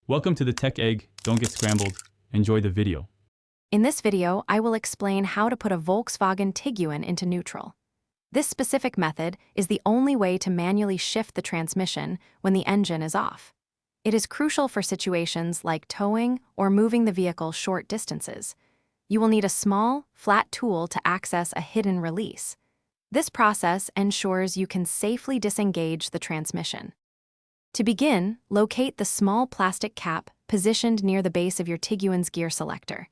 Welcome to the Tech Egg. Don't get scrambled. Enjoy the video. In this video, I will explain how to put a Volkswagen Tiguan into neutral. This specific method is the only way to manually shift the transmission when the engine is off. It is crucial for situations like towing or moving the vehicle short distances. You will need a small, flat tool to access a hidden release. This process ensures you can safely disengage the transmission. To begin, locate the small plastic cap positioned near the base of your Tiguan's gear selector.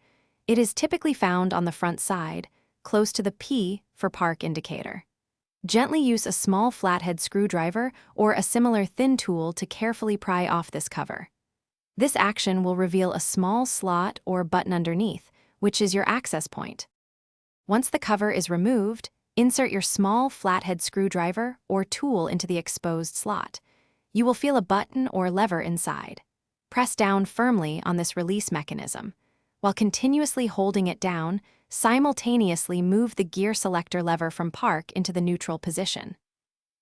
It is typically found on the front side, close to the P for park indicator. Gently use a small flathead screwdriver or a similar thin tool to carefully pry off this cover. This action will reveal a small slot or button underneath, which is your access point. Once the cover is removed, insert your small flathead screwdriver or tool into the exposed slot. You will feel a button or lever inside. Press down firmly on this release mechanism. While continuously holding it down, simultaneously move the gear selector lever from park into the neutral position.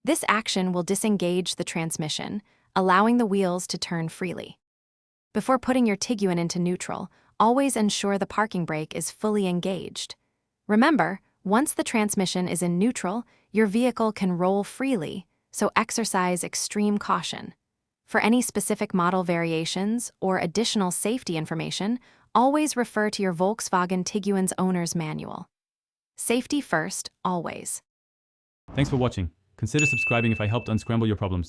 This action will disengage the transmission, allowing the wheels to turn freely. Before putting your Tiguan into neutral, always ensure the parking brake is fully engaged. Remember, once the transmission is in neutral, your vehicle can roll freely, so exercise extreme caution. For any specific model variations or additional safety information, always refer to your Volkswagen Tiguan's owner's manual. Safety first, always. Thanks for watching. Consider subscribing if I helped unscramble your problems.